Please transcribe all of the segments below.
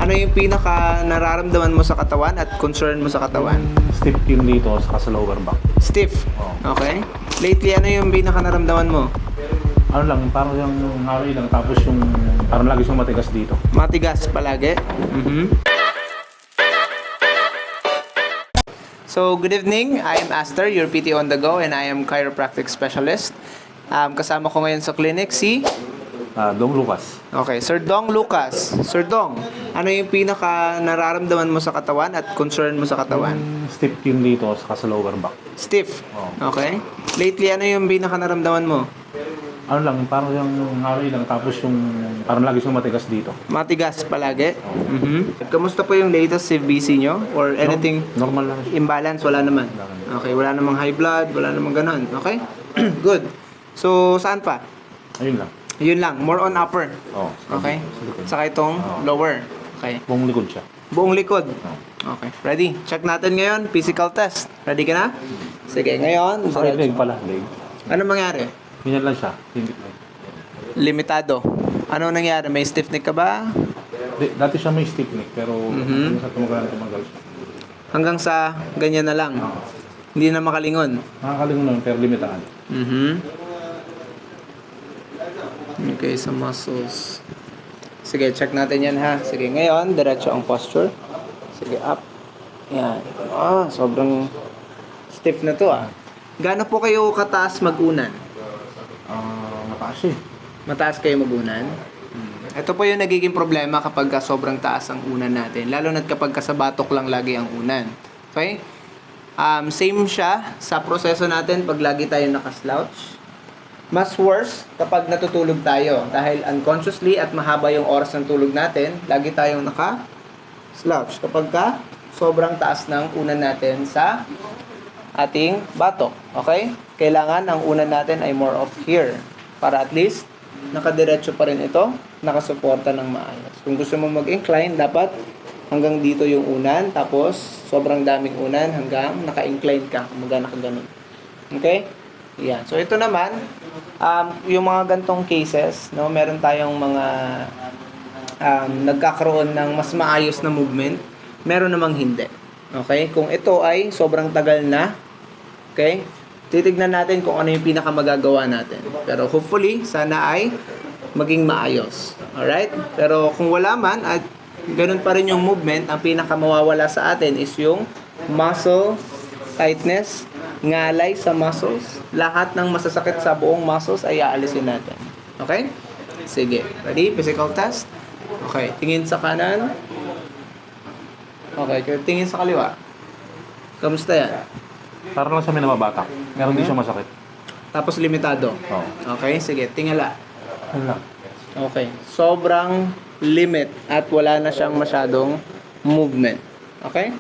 Ano yung pinaka nararamdaman mo sa katawan at concern mo sa katawan? Stiff yung dito sa lower back. Stiff? Oo. Okay. Lately, ano yung pinaka naramdaman mo? Ano lang, parang yung haloy lang, tapos yung parang lagi siyang matigas dito. Matigas palagi? So, good evening. I am Aster, your PT on the go, and I am chiropractic specialist. Kasama ko ngayon sa clinic si... Dong Lucas. Okay, Sir Dong Lucas. Sir Dong, ano yung pinaka nararamdaman mo sa katawan at concern mo sa katawan? Stiff yung dito sa lower back. Stiff? Oo. Okay. Lately, ano yung pinaka naramdaman mo? Ano lang, parang yung haloy lang, tapos yung parang lagi siyang matigas dito. Matigas palagi? Kamusta po yung latest CBC nyo? Or anything Normal lang siya. imbalance? Wala naman? Okay, wala namang high blood, wala namang ganon. Okay? Good. So, saan pa? Ayun lang. Yun lang, more on upper. Oo. Okay? Sa likod. Saka itong lower. Okay. Buong likod siya. Buong likod. Okay. Ready? Check natin ngayon. Physical test. Ready ka na? Sige, ngayon. Sa leg pala, leg. Ano mangyari? Ganyan lang siya. Hindi lang. Limitado. Ano nangyari? May stiff neck ka ba? Dati siya may stiff neck, pero sa tumagal siya. Hanggang sa ganyan na lang. Hindi na makalingon. Nakakalingon naman, pero limitaan. Okay, sa muscles. Sige, check natin yan ha. Sige, ngayon, diretso ang posture. Sige, up. Yan. Sobrang stiff na to ah. Gaano po kayo kataas mag-unan? Mataas eh. Mataas kayo mag-unan? Ito po yung nagiging problema kapag sobrang taas ang unan natin. Lalo na kapag sa batok lang lagi ang unan. Okay? Same siya sa proseso natin pag lagi tayo nakaslouch. Mas worse kapag natutulog tayo. Dahil unconsciously at mahaba yung oras ng tulog natin, lagi tayong naka-slouch. Kapag sobrang taas ng unan natin sa ating batok. Okay? Kailangan ang unan natin ay more of here. Para at least, nakadiretso pa rin ito, nakasuporta ng maayos. Kung gusto mo mag-incline, dapat hanggang dito yung unan, tapos sobrang daming unan hanggang naka-incline ka, kumaga nakaganon. Okay? Yan. So, ito naman, yung mga gantong cases, no, meron tayong mga nagkakaroon ng mas maayos na movement, meron namang hindi. Okay? Kung ito ay sobrang tagal na, okay, titignan natin kung ano yung pinakamagagawa natin. Pero hopefully, sana ay maging maayos. Alright? Pero kung wala man, at ganun pa rin yung movement, ang pinakamawawala sa atin is yung muscle tightness, ngalay sa muscles. Lahat ng masasakit sa buong muscles ay aalisin natin. Okay? Sige. Ready? Physical test. Okay. Tingin sa kanan. Okay. Tingin sa kaliwa. Kamusta yan? Parang lang siya may nababatak. Meron din siya masakit. Tapos limitado. Oo. Okay? Sige. Tingala. Ayun lang. Okay. Sobrang limit at wala na siyang masyadong movement. Okay?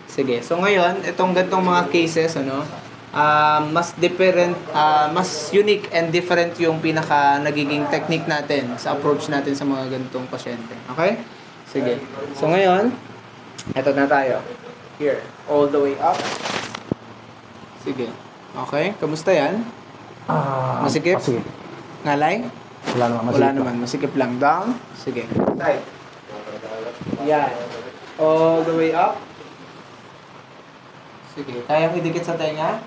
Sige. So ngayon, itong gantong mga cases, mas different, mas unique and different yung pinaka nagiging technique natin sa approach natin sa mga gantong pasyente. Okay? Sige. So ngayon, eto na tayo. Here. All the way up. Sige. Okay. Kamusta yan? Masikip? Masikip. Ngalay? Wala naman. Masikip Wala lang. naman. Masikip lang. Down. Sige. Side. Yan. All the way up. Sige. Kaya idikit sa tenga?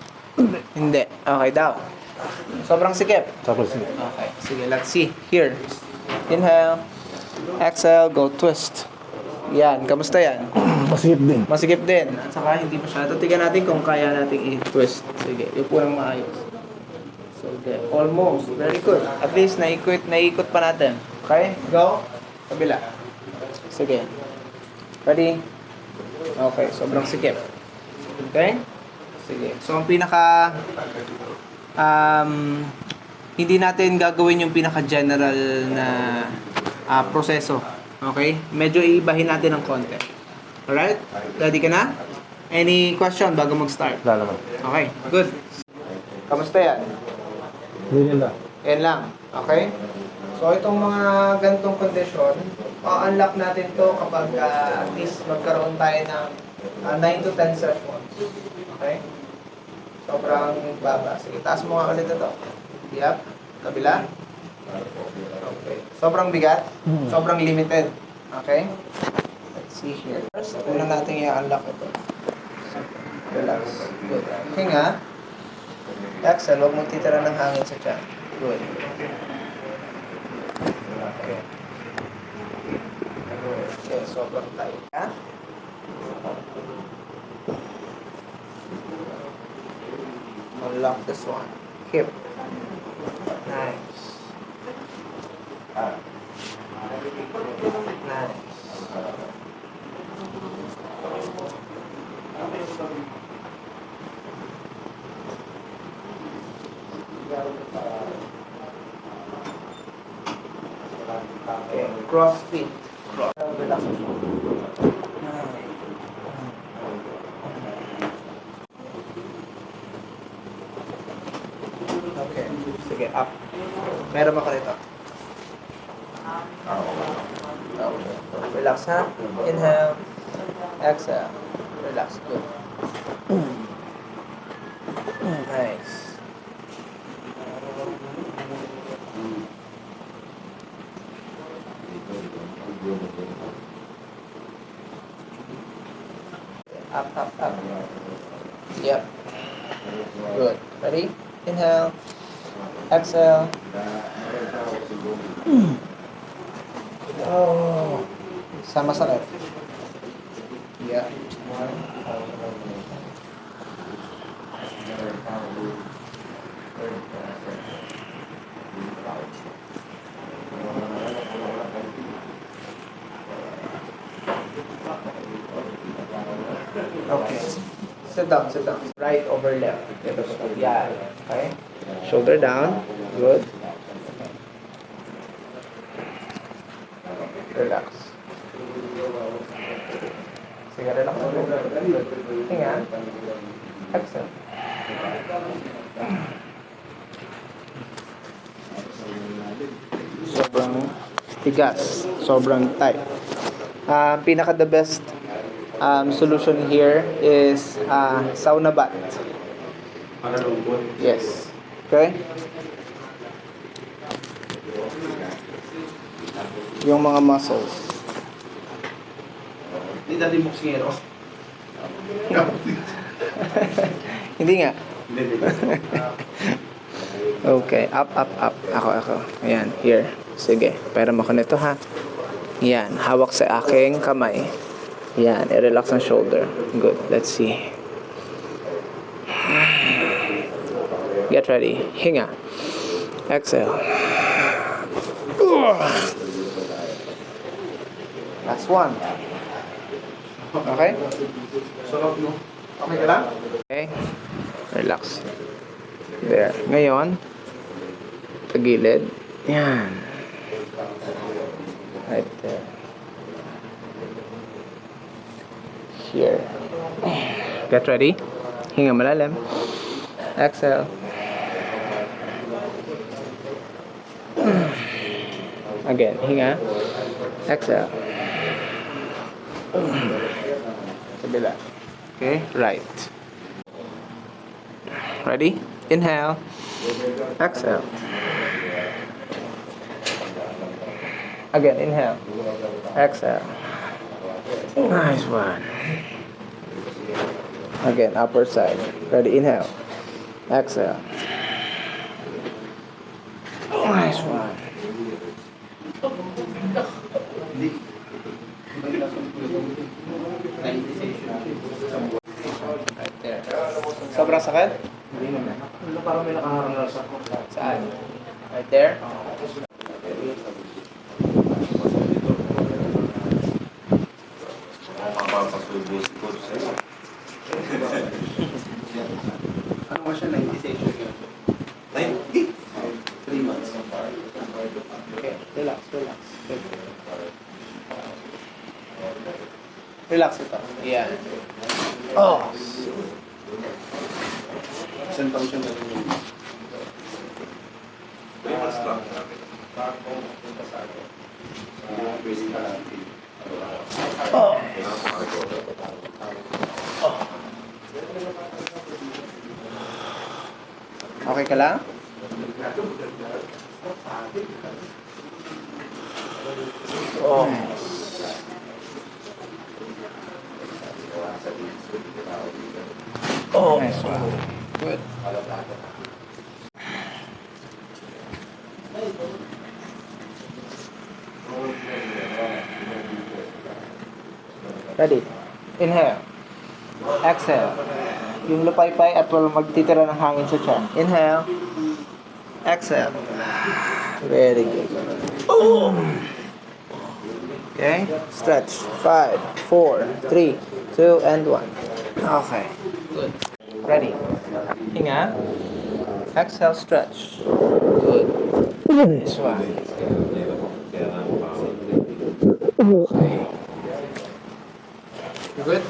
Hindi. Okay, down. Sobrang sikip. Tapos sige. Okay. Sige, let's see. Here. Inhale. Exhale. Go twist. Yan. Kamusta yan? Masikip din. Masikip din. At saka hindi masyado. Tingnan natin kung kaya nating i-twist. Sige. Yung punang maayos. So, okay. Almost. Very good. At least naikot pa natin. Okay? Go. Kabila. Sige. Ready? Okay. Sobrang sikip. Okay? Sige. So, ang pinaka hindi natin gagawin yung pinaka-general na proseso. Okay? Medyo iibahin natin ng konti. Alright? Ready ka na? Any question bago mag-start? Wala naman. Okay. Good. Kamusta yan? Ganyan lang. Yan lang. Okay? So, itong mga ganitong kondisyon, unlock natin to kapag at least magkaroon tayo ng 9 to 10 sessions. Okay? Sobrang baba. Sige, taas mo nga ulit ito. Yep. Kabila. Okay. Sobrang bigat. Sobrang limited. Okay? See here. First, una natin i-unlock ito. Relax. Good. Hinga. Exhale, huwag mong titira ng hangin sa tiyan. Good. Okay. Okay, sobrang tight. Ha? Unlock this one. Hip. Nice. Nice. Okay, cross feet. Cross. Relax. Okay, sige, up. Meron ako rito. Okay. Relax ha. Inhale. Exhale. Relax. Good. Nice. Up, up, up. Yep. Good. Ready? Inhale. Exhale. Oh. Sama sakit. Yeah. Okay. Sit down, sit down. Right over left. Yeah. Okay. Shoulder down. Good. Relax. Sige, relax. Hinga. Exhale. Sobrang tigas. Sobrang tight. Pinaka the best solution here is sauna bath. Yes. Okay? Yung mga muscles. Hindi dati boksingero. Hindi nga. Hindi. Okay. Up, up, up. Ako. Ayan. Here. Sige. Pero mo ko nito ha. Yan. Hawak sa aking kamay. Yan. I-relax ang shoulder. Good. Let's see. Get ready. Hinga. Exhale. Last one. Okay? Sarap, no? Okay ka lang? Okay. Relax. There. Ngayon, tagilid. Yan. Right there. Here. Get ready. Hinga malalim. Exhale. Again. Hinga. Exhale. Kabila. Okay. Right. Ready? Inhale. Exhale. Again, inhale. Exhale. Nice one. Again, upper side. Ready? Inhale. Exhale. Nice one. Right there. Sobrang sakit? Hindi naman. Parang may nakaharang sa ako. Saan? Right there? Ano ba siya? 90 session yun? 90? 3 months. Okay, relax. Relax ito. Yan. Oh! Isang taon siya natin yun. 3 months lang. Oh! Okay ka lang? Oh. Oh, nice one. Good. Ready? Inhale. Exhale. Yung lupaypay at walang magtitira ng hangin sa tiyan. Inhale. Exhale. Very good. Okay. Stretch. 5, 4, 3, 2, and 1. Okay. Good. Ready? Hinga. Exhale, stretch. Good. Nice one. Okay. You good?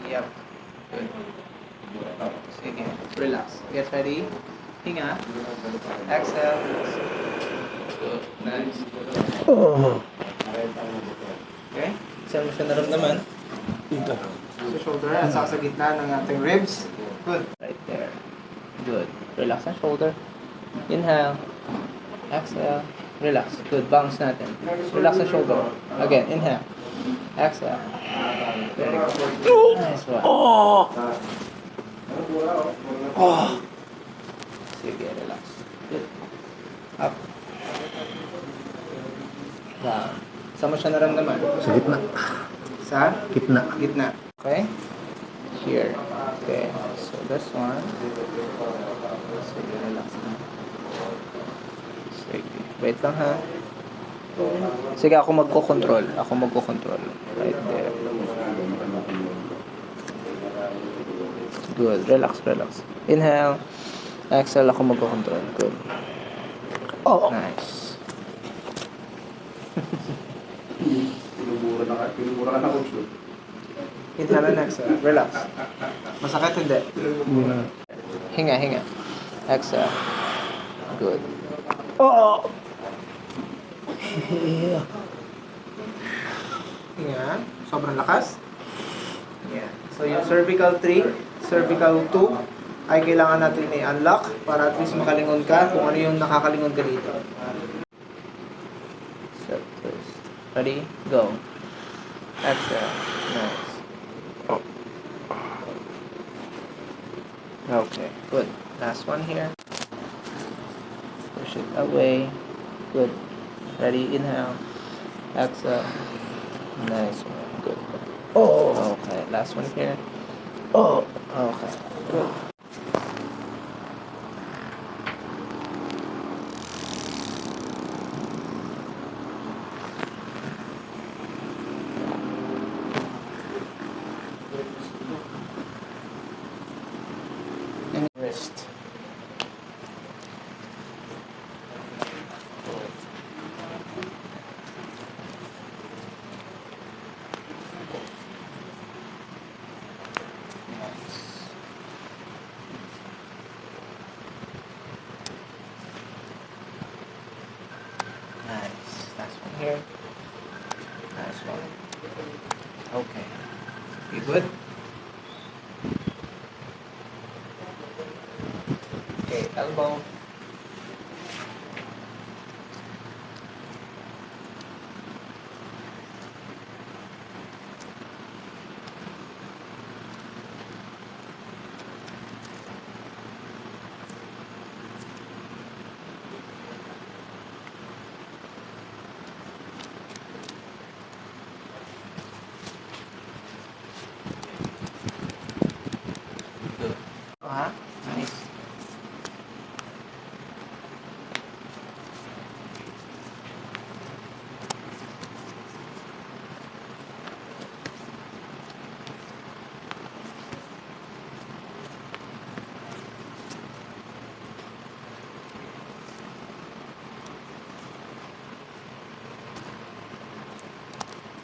Yep. Good. Oh, sige. Relax. Get ready. Hinga. Exhale. Good. Nice. Okay. Saan mo siya naramdaman? Dito. Sa shoulder at saka sa gitna ng ating ribs. Good. Right there. Good. Relax ang shoulder. Inhale. Exhale. Relax. Good. Bounce natin. Relax ang shoulder. Again. Inhale. Exhale. Very good. Nice one. Sige, relax. Good. Up. Down. Saan mo siya naramdaman? Sa gitna. Sa Gitna. gitna. Okay? Here. Okay. So this one. Sige, relax na. Sige. Wait lang ha. Sige, ako magko-control. Right there. Good. Relax, relax. Inhale. Exhale, ako magko-control. Good. Oh. Nice. Pinumura ka na coach. Inhale and exhale. Relax. Masakit hindi? Hinga, hinga. Exhale. Good. Oh! Hinga. Sobrang lakas. Yeah. So yung cervical 3, cervical 2, ay kailangan natin i-unlock para at least makalingon ka kung ano yung nakakalingon ka dito. Set first. Ready? Go. Exhale. Nice. Okay, good. Last one here. Push it away. Good. Ready? Inhale. Exhale. Nice one. Good. Oh. Okay. Last one here. Oh. Okay. Good. And wrist. Nice. Last one here. Nice one. Okay. You good? Okay, elbow. Good. Nice.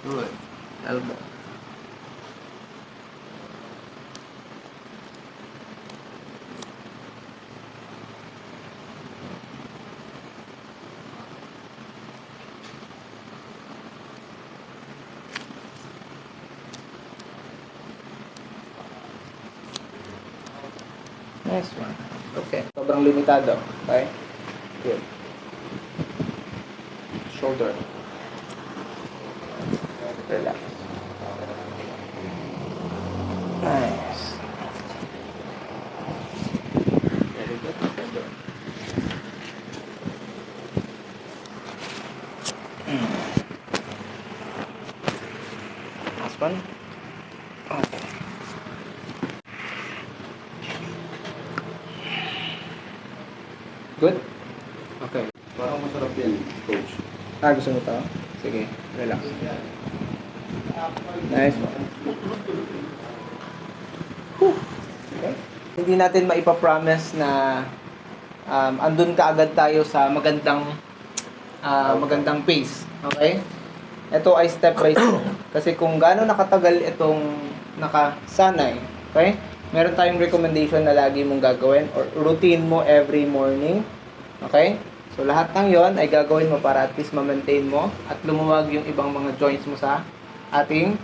Good. Elbow. Nice one. Okay. Sobrang limitado. Okay? Good. Shoulder. Relax. Last one. Okay. Good? Okay. Parang masarap yan, coach. Gusto mo to? Sige, relax. Nice one. Whew. Okay. Hindi natin maipapromise na andun ka agad tayo sa magandang pace. Okay? Ito ay step by step. Kasi kung gaano nakatagal itong nakasanay, okay? Meron tayong recommendation na lagi mong gagawin or routine mo every morning. Okay? So, lahat ng yon ay gagawin mo para at least ma-maintain mo at lumuwag yung ibang mga joints mo sa ating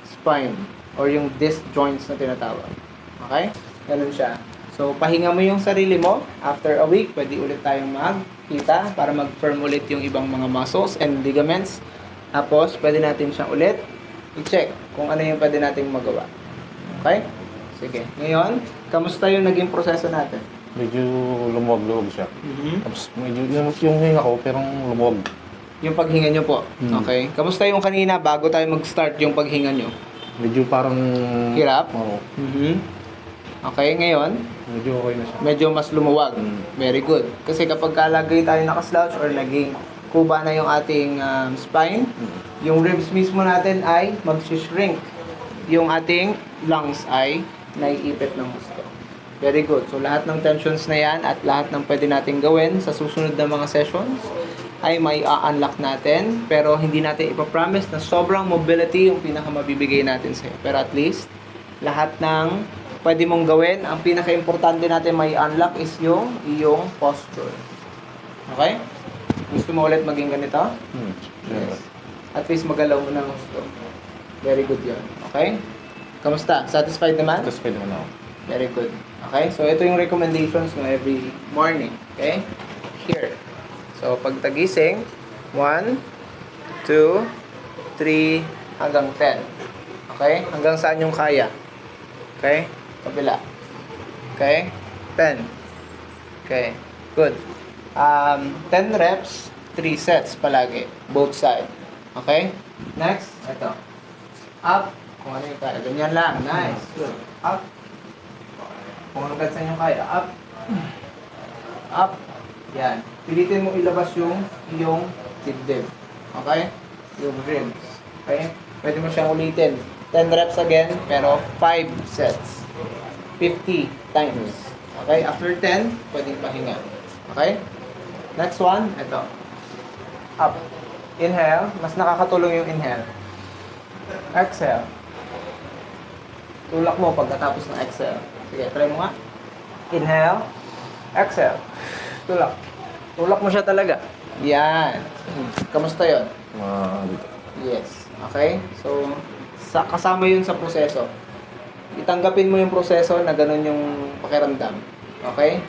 spine or yung disc joints na tinatawag. Okay? Ganun siya. So, pahinga mo yung sarili mo. After a week, pwede ulit tayong magkita para mag-firm ulit yung ibang mga muscles and ligaments. Tapos, pwede natin siya ulit i-check kung ano yung pwede nating magawa. Okay? Sige. Ngayon, kamusta yung naging proseso natin? Medyo lumuwag-luwag siya. Tapos medyo yung hinga ko, pero lumuwag. Yung paghinga nyo po. Okay. Kamusta yung kanina bago tayo mag-start yung paghinga nyo? Medyo parang... Hirap? Oo. Okay, ngayon, Medyo okay na siya. medyo mas lumuwag. Very good. Kasi kapag kalagay tayo nakaslouch or naging kuba na yung ating spine, yung ribs mismo natin ay mag-shrink. Yung ating lungs ay naiipit ng gusto. Very good. So, lahat ng tensions na yan at lahat ng pwede natin gawin sa susunod na mga sessions ay may unlock natin. Pero hindi natin ipapromise na sobrang mobility yung pinakamabibigay natin sa'yo. Pero at least, lahat ng pwede mong gawin, ang pinaka-importante natin may unlock is yung iyong posture. Okay? Gusto mo ulit maging ganito? Yes. At least magalaw mo ng gusto. Very good yun. Okay? Kamusta? Satisfied naman? Tapos pwede naman ako. Very good. Okay? So, ito yung recommendations mo every morning. Okay? Here. So, pag tagising, 1, 2, 3, hanggang 10. Okay? Hanggang saan yung kaya? Okay? Kabila. Okay? 10. Okay. Good. 10 reps, 3 sets palagi. Both side. Okay? Next, ito. Up. Kung ano yung kaya. Ganyan lang. Nice. Good. Up. Kung ano sa inyo kaya. Up. Up. Yan. Pilitin mo ilabas yung iyong dibdib. Okay? Yung ribs. Okay? Pwede mo siyang ulitin. 10 reps again, pero 5 sets. 50 times. Okay? After 10, pwedeng pahinga. Okay? Next one, ito. Up. Inhale. Mas nakakatulong yung inhale. Exhale. Tulak mo pagkatapos ng exhale. Sige, try mo nga. Inhale. Exhale. Tulak. Tulak mo siya talaga. Yan. Kamusta yun? Dito. Yes. Okay? So, kasama yun sa proseso. Itanggapin mo yung proseso na ganun yung pakiramdam. Okay?